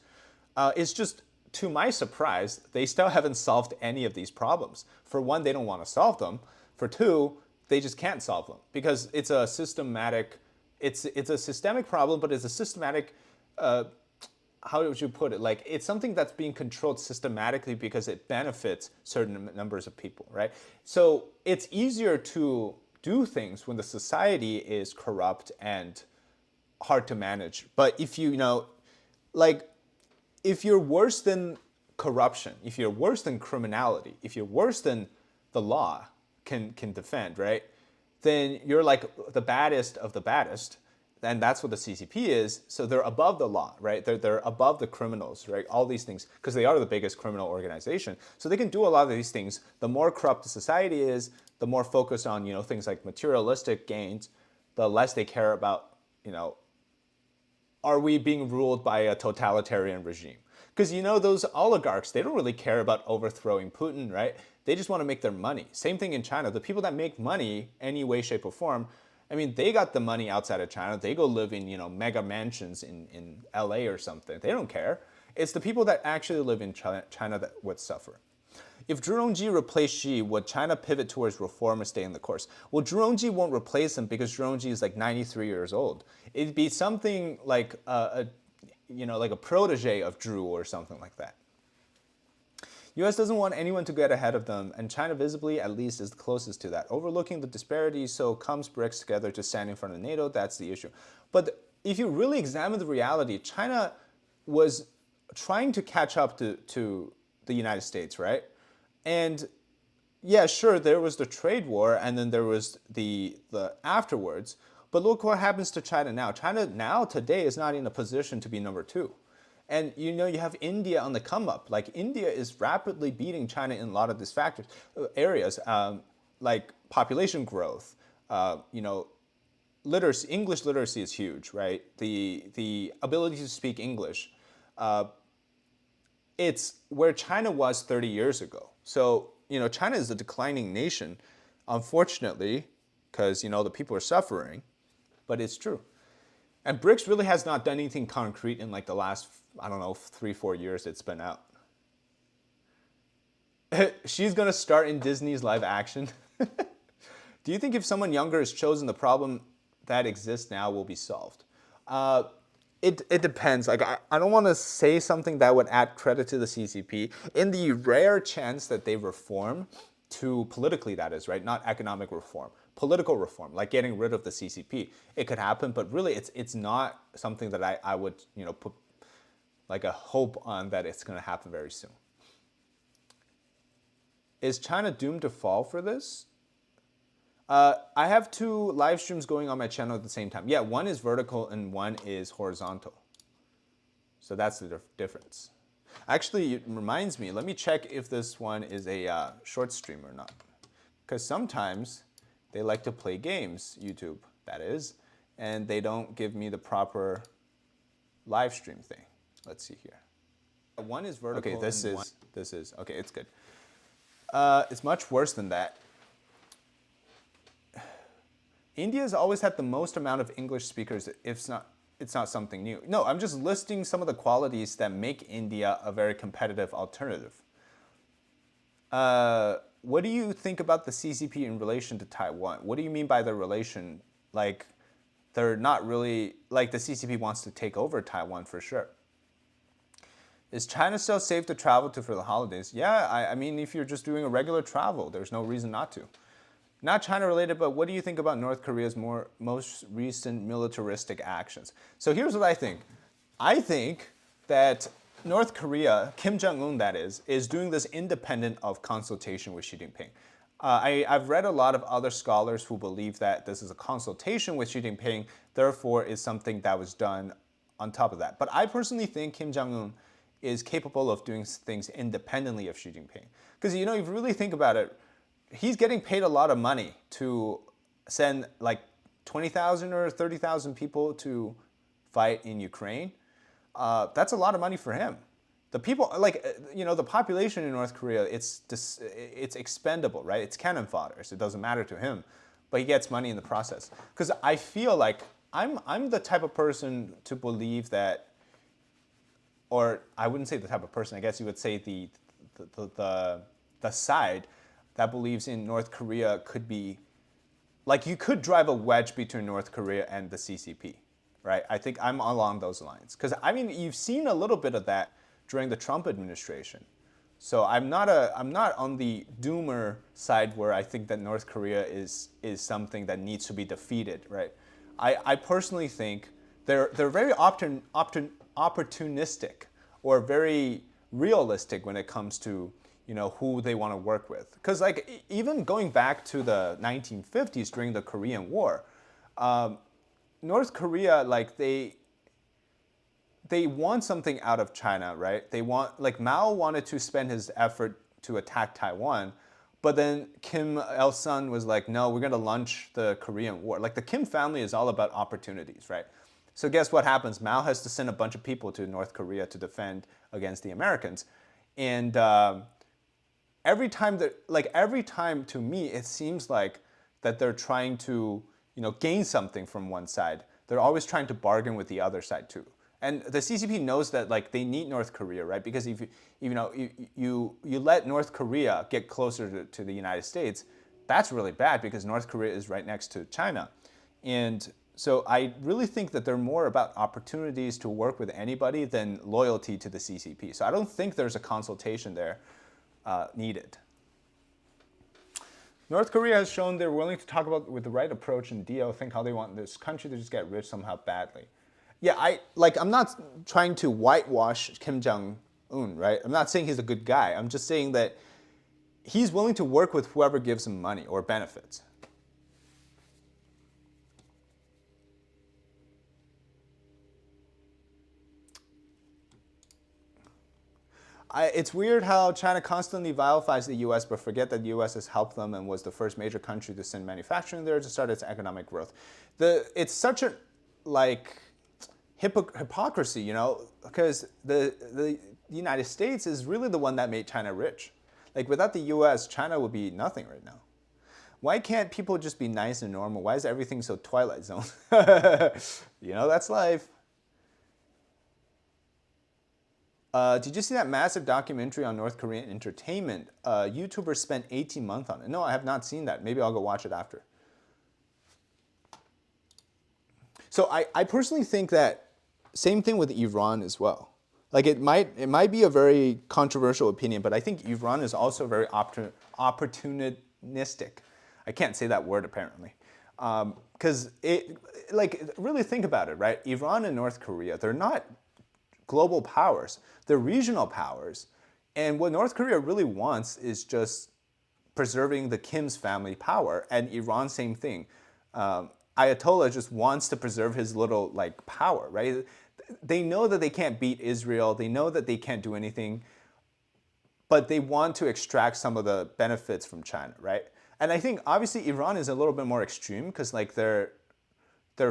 It's just, to my surprise, they still haven't solved any of these problems. For one, they don't want to solve them. For two, they just can't solve them because it's a systematic, it's a systemic problem, but it's a systematic, how would you put it? Like, it's something that's being controlled systematically because it benefits certain numbers of people, right? So it's easier to do things when the society is corrupt and hard to manage. But if you know, like, if you're worse than corruption, if you're worse than criminality, if you're worse than the law can defend, right? Then you're like the baddest of the baddest. And that's what the CCP is. So they're above the law, right? They're above the criminals, right? All these things, because they are the biggest criminal organization. So they can do a lot of these things. The more corrupt the society is, the more focused on, you know, things like materialistic gains, the less they care about, you know, are we being ruled by a totalitarian regime? Because, you know, those oligarchs, they don't really care about overthrowing Putin, right? They just want to make their money. Same thing in China. The people that make money any way, shape, or form, I mean, they got the money outside of China. They go live in, you know, mega mansions in LA or something. They don't care. It's the people that actually live in China that would suffer. if Zhu Rongji replaced Xi, would China pivot towards reform or stay in the course? Well, Zhu Rongji won't replace him because Zhu Rongji is like 93 years old. It'd be something like like a protege of Zhu or something like that. U.S. doesn't want anyone to get ahead of them, and China visibly, at least, is the closest to that. Overlooking the disparities, so comes BRICS together to stand in front of NATO, that's the issue. But if you really examine the reality, China was trying to catch up to the United States, right? And yeah, sure, there was the trade war, and then there was the afterwards. But look what happens to China now. China now, today, is not in a position to be number 2. And you have India on the come up. Like India is rapidly beating China in a lot of these areas, like population growth. Literacy, English literacy is huge, right? The ability to speak English. It's where China was 30 years ago. So China is a declining nation, unfortunately, because the people are suffering. But it's true. And BRICS really has not done anything concrete in like the last, I don't know, 3-4 years it's been out. She's going to start in Disney's live action. Do you think if someone younger is chosen, the problem that exists now will be solved? It depends. Like I don't want to say something that would add credit to the CCP. In the rare chance that they reform to politically, that is, right? Not economic reform. Political reform, like getting rid of the CCP. It could happen, but really it's not something that I would put like a hope on that it's going to happen very soon. Is China doomed to fall for this? I have 2 live streams going on my channel at the same time. Yeah, one is vertical and one is horizontal. So that's the difference. Actually, it reminds me, let me check if this one is a short stream or not. Because sometimes they like to play games, YouTube, that is, and they don't give me the proper live stream thing. Let's see here. One is vertical. Okay, this is, okay, it's good. It's much worse than that. India's always had the most amount of English speakers, it's not something new. No, I'm just listing some of the qualities that make India a very competitive alternative. What do you think about the CCP in relation to Taiwan? What do you mean by the relation? Like, they're not really, like the CCP wants to take over Taiwan for sure. Is China still safe to travel to for the holidays? Yeah, I mean, if you're just doing a regular travel, there's no reason not to. Not China related, but what do you think about North Korea's most recent militaristic actions? So here's what I think. I think that North Korea, Kim Jong-un that is doing this independent of consultation with Xi Jinping. I've read a lot of other scholars who believe that this is a consultation with Xi Jinping, therefore is something that was done on top of that. But I personally think Kim Jong-un is capable of doing things independently of Xi Jinping. Because if you really think about it, he's getting paid a lot of money to send like 20,000 or 30,000 people to fight in Ukraine. That's a lot of money for him. The people, like, the population in North Korea, it's expendable, right? It's cannon fodder, so it doesn't matter to him. But he gets money in the process. Because I feel like I'm the type of person to believe that, or I wouldn't say the type of person, I guess you would say the side that believes in North Korea could be, like you could drive a wedge between North Korea and the CCP, right? I think I'm along those lines. Because I mean, you've seen a little bit of that during the Trump administration. So I'm not on the doomer side where I think that North Korea is something that needs to be defeated, right? I personally think they're very opportunistic or very realistic when it comes to who they want to work with. Because like even going back to the 1950s during the Korean War, North Korea, like they want something out of China, right? They want, like Mao wanted to spend his effort to attack Taiwan, but then Kim Il-sung was like, no, we're gonna launch the Korean War. Like the Kim family is all about opportunities, right? So guess what happens? Mao has to send a bunch of people to North Korea to defend against the Americans. And every time to me, it seems like that they're trying to, gain something from one side. They're always trying to bargain with the other side too. And the CCP knows that like they need North Korea, right? Because if you let North Korea get closer to the United States, that's really bad because North Korea is right next to China. And so I really think that they're more about opportunities to work with anybody than loyalty to the CCP. So I don't think there's a consultation there needed. North Korea has shown they're willing to talk about with the right approach and deal, think how they want this country to just get rich somehow badly. Yeah, I'm not trying to whitewash Kim Jong-un, right? I'm not saying he's a good guy. I'm just saying that he's willing to work with whoever gives him money or benefits. It's weird how China constantly vilifies the U.S. but forget that the U.S. has helped them and was the first major country to send manufacturing there to start its economic growth. It's such a hypocrisy, because the United States is really the one that made China rich. Like without the U.S., China would be nothing right now. Why can't people just be nice and normal? Why is everything so Twilight Zone? That's life. Did you see that massive documentary on North Korean entertainment? YouTubers spent 18 months on it. No, I have not seen that. Maybe I'll go watch it after. So I personally think that same thing with Iran as well. Like it might be a very controversial opinion, but I think Iran is also very opportunistic. I can't say that word apparently. Because really think about it, right? Iran and North Korea, they're not global powers. They're regional powers. And what North Korea really wants is just preserving the Kim's family power. And Iran, same thing. Ayatollah just wants to preserve his little power, right? They know that they can't beat Israel. They know that they can't do anything. But they want to extract some of the benefits from China, right? And I think obviously Iran is a little bit more extreme because they're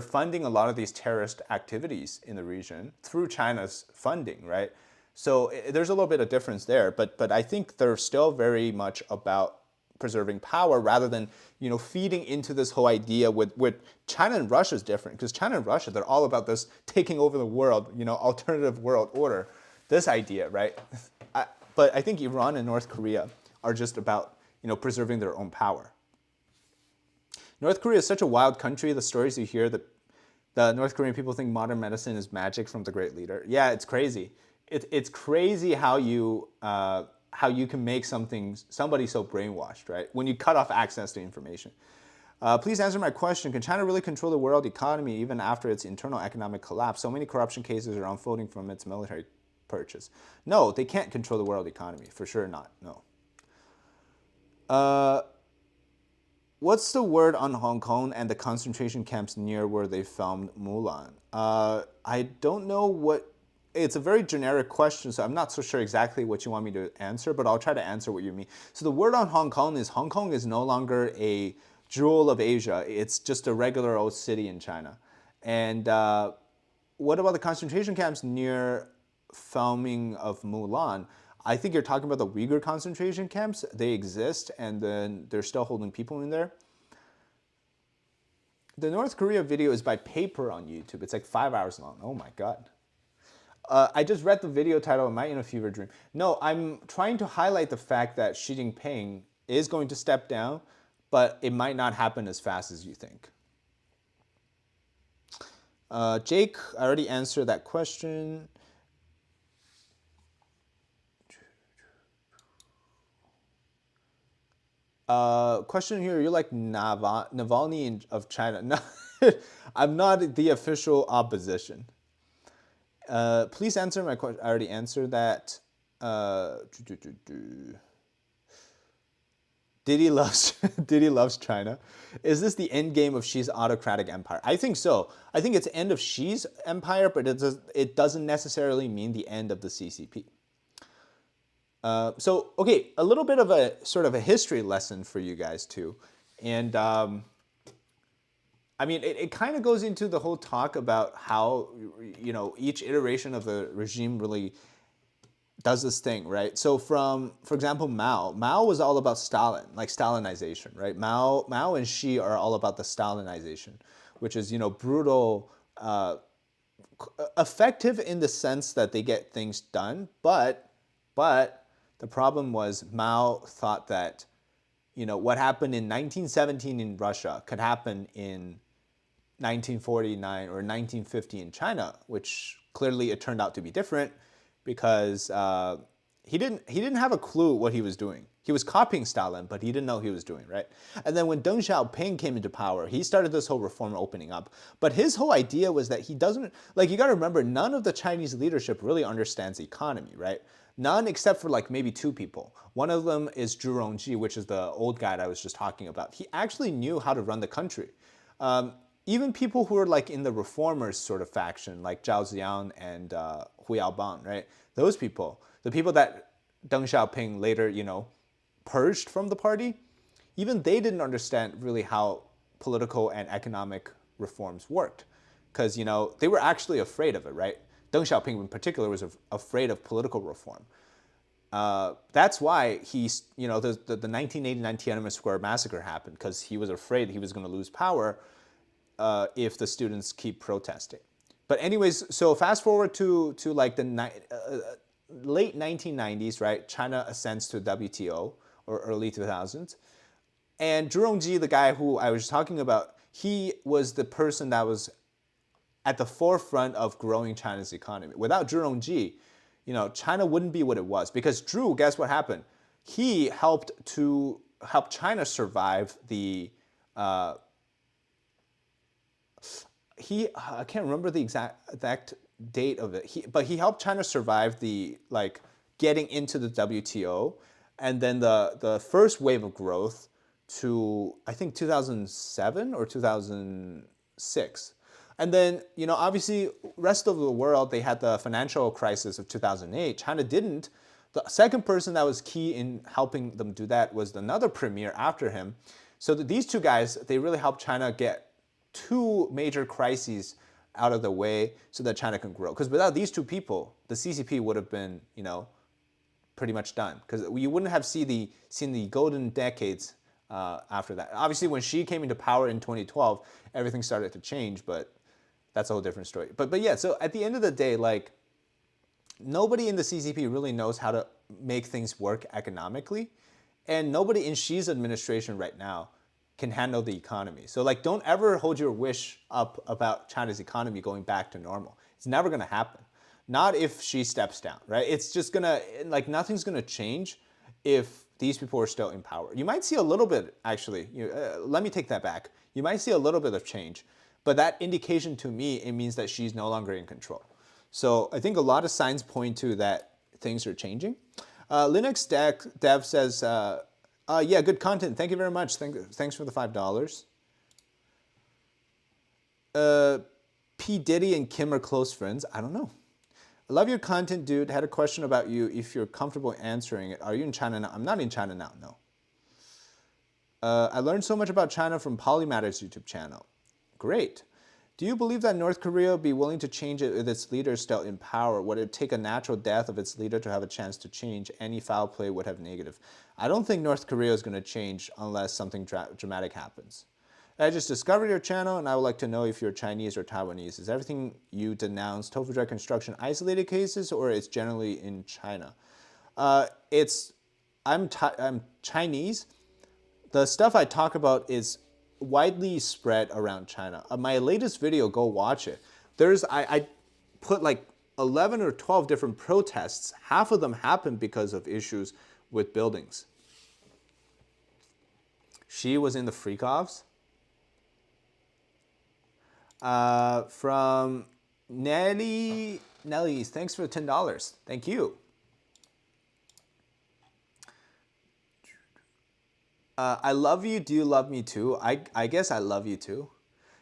funding a lot of these terrorist activities in the region through China's funding, right? So there's a little bit of difference there, but I think they're still very much about preserving power rather than feeding into this whole idea with China and Russia is different because China and Russia, they're all about this taking over the world, alternative world order, this idea, right? But I think Iran and North Korea are just about preserving their own power. North Korea is such a wild country. The stories you hear that the North Korean people think modern medicine is magic from the great leader. Yeah, it's crazy. It's crazy how you can make somebody so brainwashed, right? When you cut off access to information. Please answer my question. Can China really control the world economy even after its internal economic collapse? So many corruption cases are unfolding from its military purchase. No, they can't control the world economy. For sure not. No. What's the word on Hong Kong and the concentration camps near where they filmed Mulan? I don't know what... It's a very generic question, so I'm not so sure exactly what you want me to answer, but I'll try to answer what you mean. So the word on Hong Kong is no longer a jewel of Asia. It's just a regular old city in China. And what about the concentration camps near filming of Mulan? I think you're talking about the Uyghur concentration camps. They exist, and then they're still holding people in there. The North Korea video is by paper on YouTube. It's 5 hours long. Oh my God. I just read the video title, Am I in a Fever Dream? No, I'm trying to highlight the fact that Xi Jinping is going to step down, but it might not happen as fast as you think. Jake, I already answered that question. Question here, you're like Navalny of China. No, I'm not the official opposition. Please answer my question. I already answered that. Diddy loves China. Is this the end game of Xi's autocratic empire? I think so. I think it's the end of Xi's empire, but it doesn't necessarily mean the end of the CCP. So, okay, a little bit of a sort of a history lesson for you guys too. And I mean, it kind of goes into the whole talk about how, each iteration of the regime really does this thing, right? So for example, Mao was all about Stalin, like Stalinization, right? Mao and Xi are all about the Stalinization, which is, brutal, effective in the sense that they get things done, but the problem was Mao thought that, you know, what happened in 1917 in Russia could happen in 1949 or 1950 in China, which clearly it turned out to be different because he didn't have a clue what he was doing. He was copying Stalin, but he didn't know what he was doing, right? And then when Deng Xiaoping came into power, he started this whole reform opening up. But his whole idea was that he doesn't, like, you got to remember, none of the Chinese leadership really understands the economy, right? None except for like maybe two people. One of them is Zhu Rongji, which is the old guy that I was just talking about. He actually knew how to run the country. Even people who are like in the reformers sort of faction, like Zhao Ziyan and Hu Yaobang, right? Those people, the people that Deng Xiaoping later, you know, purged from the party, even they didn't understand really how political and economic reforms worked, because, you know, they were actually afraid of it, right? Deng Xiaoping in particular was afraid of political reform. That's why he's, you know, the 1989 Tiananmen Square massacre happened, because he was afraid he was going to lose power if the students keep protesting. But anyways, so fast forward to like the late 1990s, right? China ascends to WTO, or early 2000s. And Zhu Rongji, the guy who I was talking about, he was the person that was at the forefront of growing China's economy. Without Zhu Rongji, you know, China wouldn't be what it was. Because Zhu, guess what happened? He helped China survive the I can't remember the exact date of it. But he helped China survive the, like, getting into the WTO, and then the first wave of growth to, I think, 2007 or 2006. And then, you know, obviously, rest of the world, they had the financial crisis of 2008. China didn't. The second person that was key in helping them do that was another premier after him. So these two guys, they really helped China get two major crises out of the way so that China can grow. Because without these two people, the CCP would have been, you know, pretty much done. Because you wouldn't have seen the golden decades after that. Obviously, when Xi came into power in 2012, everything started to change, but that's a whole different story. But yeah, so at the end of the day, like, nobody in the CCP really knows how to make things work economically, and nobody in Xi's administration right now can handle the economy. So, like, don't ever hold your wish up about China's economy going back to normal. It's never going to happen. Not if Xi steps down, right? It's just going to, like, nothing's going to change if these people are still in power. You might see a little bit, actually. Let me take that back. You might see a little bit of change, but that indication to me, it means that she's no longer in control. So I think a lot of signs point to that things are changing. Linux Dev says, yeah, good content. Thank you very much. Thanks for the $5. P. Diddy and Kim are close friends. I don't know. I love your content, dude. Had a question about you. If you're comfortable answering it. Are you in China now? I'm not in China now, no. I learned so much about China from Polymatter's YouTube channel. Great. Do you believe that North Korea would be willing to change it with its leader still in power? Would it take a natural death of its leader to have a chance to change? Any foul play would have negative. I don't think North Korea is going to change unless something dramatic happens. I just discovered your channel, and I would like to know if you're Chinese or Taiwanese. Is everything you denounce tofu dry construction isolated cases, or it's generally in China? I'm Chinese. The stuff I talk about is widely spread around China. My latest video, go watch it. I put like 11 or 12 different protests. Half of them happened because of issues with buildings. She was in the freak-offs. From Nelly's, thanks for the $10. Thank you. I love you. Do you love me too? I guess I love you too.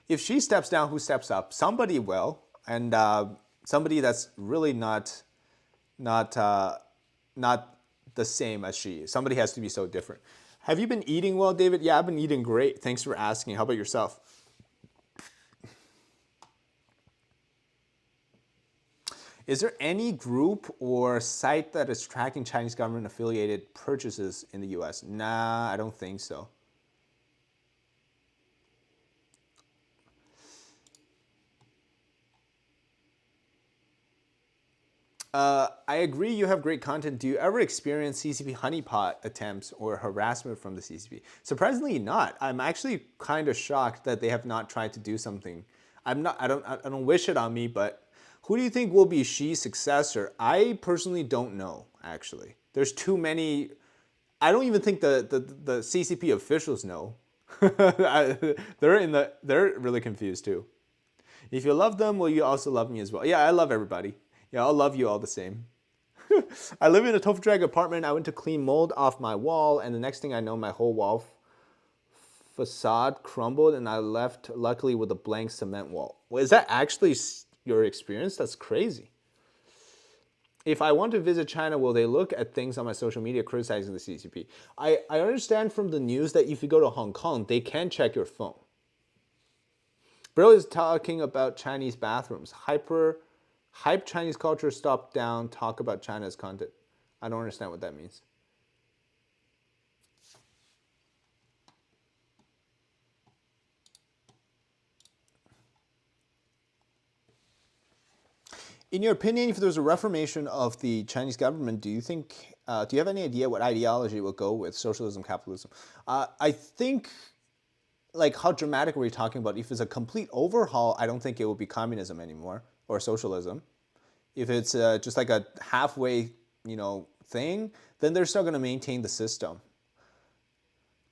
If she steps down, who steps up? Somebody will, and somebody that's really not the same as she is. Somebody has to be so different. Have you been eating well, David? Yeah, I've been eating great. Thanks for asking. How about yourself? Is there any group or site that is tracking Chinese government affiliated purchases in the US? Nah, I don't think so. I agree you have great content. Do you ever experience CCP honeypot attempts or harassment from the CCP? Surprisingly not. I'm actually kind of shocked that they have not tried to do something. I don't wish it on me, but who do you think will be Xi's successor? I personally don't know, actually. There's too many. I don't even think the CCP officials know. They're really confused too. If you love them, will you also love me as well? Yeah, I love everybody. Yeah, I'll love you all the same. I live in a tofu drag apartment. I went to clean mold off my wall, and the next thing I know, my whole wall facade crumbled, and I left, luckily, with a blank cement wall. Well, is that actually your experience? That's crazy. If I want to visit China, will they look at things on my social media criticizing the CCP? I understand from the news that if you go to Hong Kong, they can check your phone. Bro is talking about Chinese bathrooms. Hype Chinese culture, stop down, talk about China's content. I don't understand what that means. In your opinion, if there's a reformation of the Chinese government, do you have any idea what ideology it will go with, socialism, capitalism? I think, like, how dramatic are we talking about? If it's a complete overhaul, I don't think it will be communism anymore or socialism. If it's just like a halfway, thing, then they're still going to maintain the system.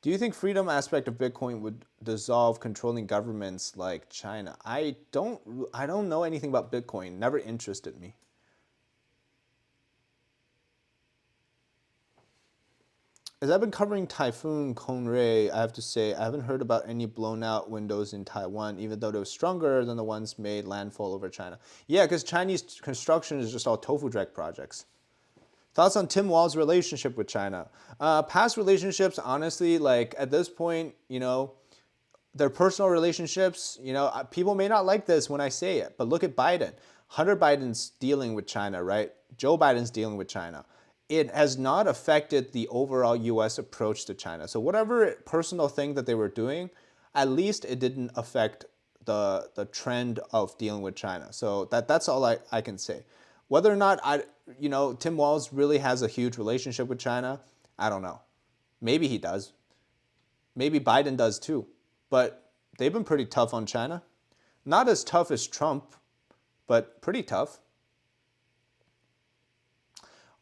Do you think freedom aspect of Bitcoin would dissolve controlling governments like China? I don't know anything about Bitcoin. Never interested me. As I've been covering Typhoon Konrei, I have to say I haven't heard about any blown out windows in Taiwan, even though they were stronger than the ones made landfall over China. Yeah, because Chinese construction is just all tofu drag projects. Thoughts on Tim Wall's relationship with China? Past relationships, honestly, like at this point, their personal relationships, people may not like this when I say it, but look at Biden. Hunter Biden's dealing with China, right? Joe Biden's dealing with China. It has not affected the overall U.S. approach to China. So whatever personal thing that they were doing, at least it didn't affect the trend of dealing with China. So that's all I can say. Whether or not Tim Walz really has a huge relationship with China, I don't know. Maybe he does. Maybe Biden does too. But they've been pretty tough on China. Not as tough as Trump, but pretty tough.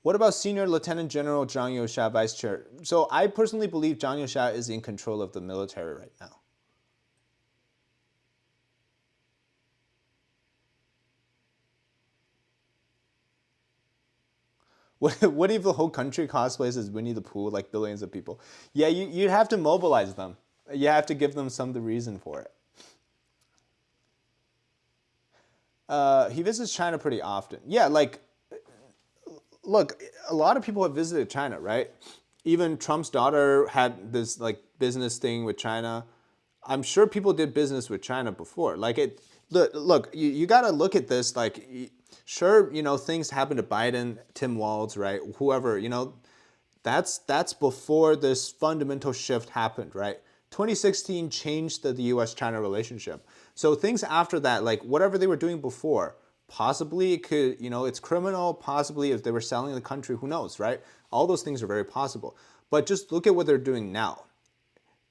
What about Senior Lieutenant General Zhang Youxia, Vice Chair? So I personally believe Zhang Youxia is in control of the military right now. What if the whole country cosplays as Winnie the Pooh, like billions of people? Yeah, you'd have to mobilize them. You have to give them some the reason for it. He visits China pretty often. Yeah, like, look, a lot of people have visited China, right? Even Trump's daughter had this like business thing with China. I'm sure people did business with China before. Like look, you got to look at this like, sure, things happen to Biden, Tim Walz, right? Whoever, that's before this fundamental shift happened, right? 2016 changed the U.S.-China relationship. So things after that, like whatever they were doing before, possibly it could, it's criminal. Possibly if they were selling the country, who knows, right? All those things are very possible. But just look at what they're doing now.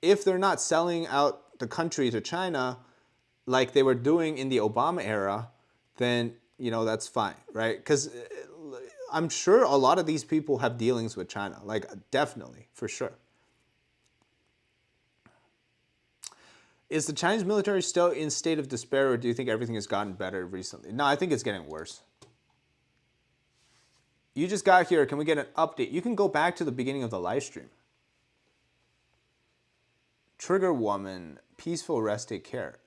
If they're not selling out the country to China like they were doing in the Obama era, then, that's fine, right? Because I'm sure a lot of these people have dealings with China, like definitely, for sure. Is the Chinese military still in state of despair, or do you think everything has gotten better recently? No, I think it's getting worse. You just got here. Can we get an update? You can go back to the beginning of the live stream. Trigger woman, peaceful rest, take care.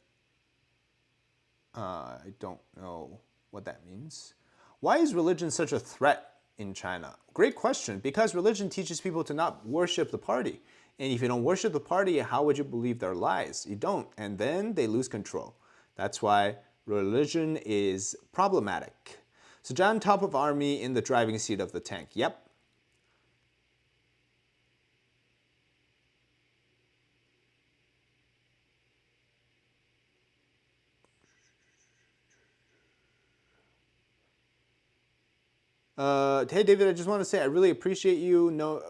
I don't know what that means. Why is religion such a threat in China? Great question. Because religion teaches people to not worship the party. And if you don't worship the party, how would you believe their lies? You don't. And then they lose control. That's why religion is problematic. So John, top of army in the driving seat of the tank. Yep. Hey David, I just want to say I really appreciate you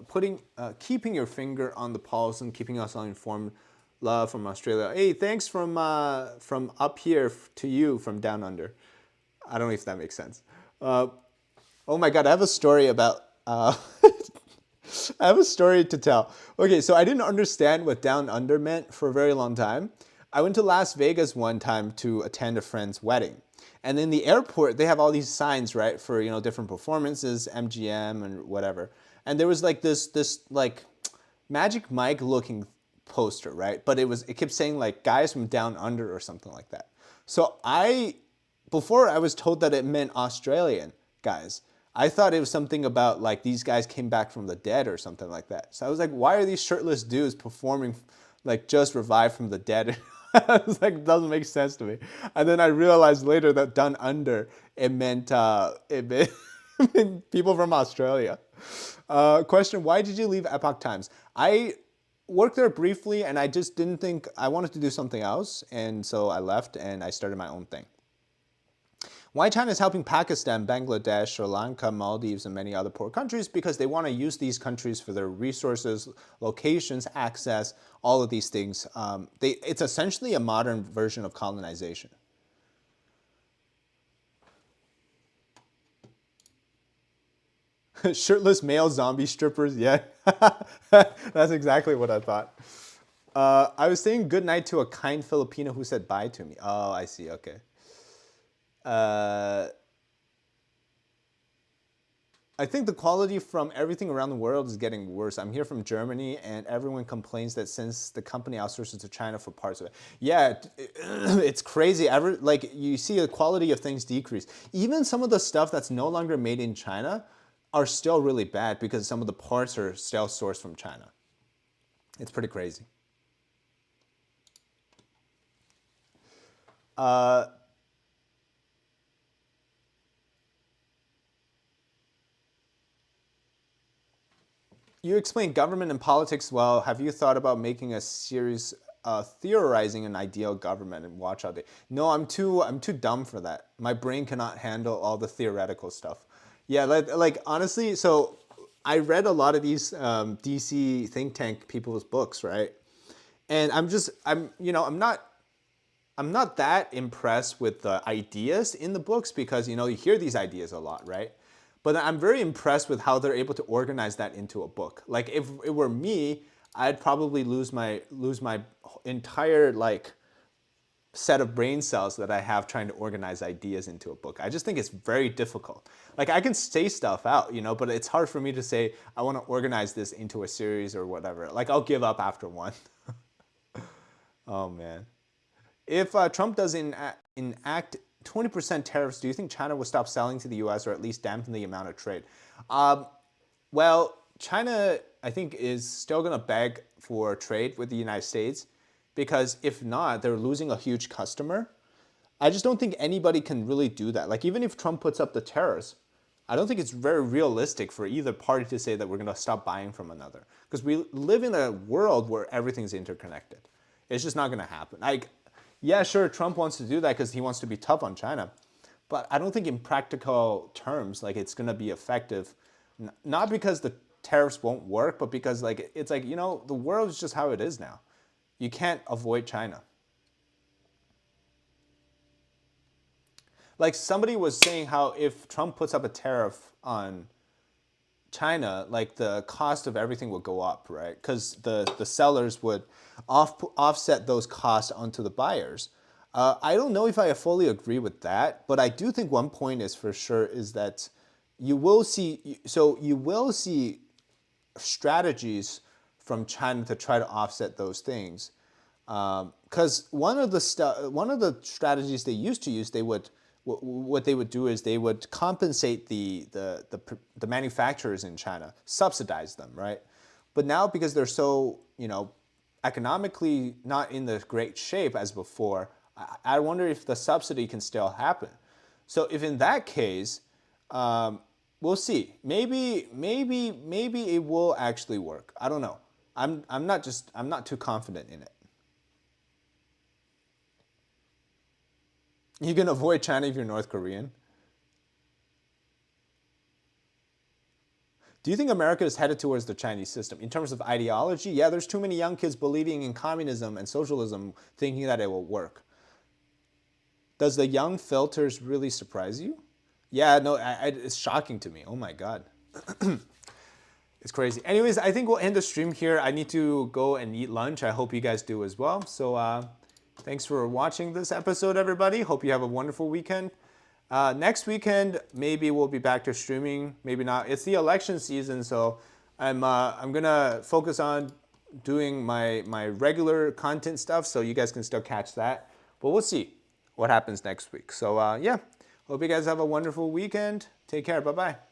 keeping your finger on the pulse and keeping us all informed. Love from Australia. Hey, thanks from up here to you from down under. I don't know if that makes sense. Oh my God, I have a story about. I have a story to tell. Okay, so I didn't understand what down under meant for a very long time. I went to Las Vegas one time to attend a friend's wedding. And in the airport, they have all these signs, right, for, different performances, MGM and whatever. And there was like this like Magic Mike looking poster, right? But it kept saying like guys from down under or something like that. So before I was told that it meant Australian guys. I thought it was something about like these guys came back from the dead or something like that. So I was like, why are these shirtless dudes performing like just revived from the dead? I was like, it doesn't make sense to me. And then I realized later that down under, it meant it meant people from Australia. Question, why did you leave Epoch Times? I worked there briefly and I just didn't think, I wanted to do something else. And so I left and I started my own thing. Why China is helping Pakistan, Bangladesh, Sri Lanka, Maldives, and many other poor countries? Because they want to use these countries for their resources, locations, access, all of these things. It's essentially a modern version of colonization. Shirtless male zombie strippers, yeah. That's exactly what I thought. I was saying good night to a kind Filipino who said bye to me. Oh, I see, okay. I think the quality from everything around the world is getting worse. I'm here from Germany, and everyone complains that since the company outsources to China for parts of it. Yeah, it's crazy. Like you see the quality of things decrease. Even some of the stuff that's no longer made in China are still really bad because some of the parts are still sourced from China. It's pretty crazy. You explain government and politics well. Have you thought about making a series theorizing an ideal government and watch how they? No, I'm too dumb for that. My brain cannot handle all the theoretical stuff. Yeah, like honestly, so I read a lot of these DC think tank people's books, right? And I'm not that impressed with the ideas in the books because you hear these ideas a lot, right? But I'm very impressed with how they're able to organize that into a book. Like if it were me, I'd probably lose my entire like set of brain cells that I have trying to organize ideas into a book. I just think it's very difficult. Like I can say stuff out, but it's hard for me to say I want to organize this into a series or whatever. Like I'll give up after one. Oh man. If Trump does enact 20% tariffs, do you think China will stop selling to the US or at least dampen the amount of trade? Well, China, I think, is still going to beg for trade with the United States because if not, they're losing a huge customer. I just don't think anybody can really do that. Like even if Trump puts up the tariffs, I don't think it's very realistic for either party to say that we're going to stop buying from another because we live in a world where everything's interconnected. It's just not going to happen. Yeah, sure, Trump wants to do that because he wants to be tough on China. But I don't think in practical terms, like it's going to be effective. Not because the tariffs won't work, but because it's like, the world is just how it is now. You can't avoid China. Like somebody was saying how if Trump puts up a tariff on China, like the cost of everything would go up, right? Because the sellers would offset those costs onto the buyers. I don't know if I fully agree with that, but I do think one point is for sure is that you will see strategies from China to try to offset those things. Because one of the strategies they used to use, what they would do is they would compensate the manufacturers in China, subsidize them, right? But now because they're so, economically not in the great shape as before, I wonder if the subsidy can still happen. So if in that case, we'll see. Maybe it will actually work. I don't know. I'm not too confident in it. You can avoid China if you're North Korean. Do you think America is headed towards the Chinese system in terms of ideology? Yeah, there's too many young kids believing in communism and socialism, thinking that it will work. Does the young filters really surprise you? Yeah, no, it's shocking to me. Oh my God. It's crazy. Anyways, I think we'll end the stream here. I need to go and eat lunch. I hope you guys do as well. So thanks for watching this episode, everybody. Hope you have a wonderful weekend. Next weekend, maybe we'll be back to streaming. Maybe not. It's the election season, so I'm gonna focus on doing my regular content stuff, so you guys can still catch that. But we'll see what happens next week. So yeah, hope you guys have a wonderful weekend. Take care. Bye bye.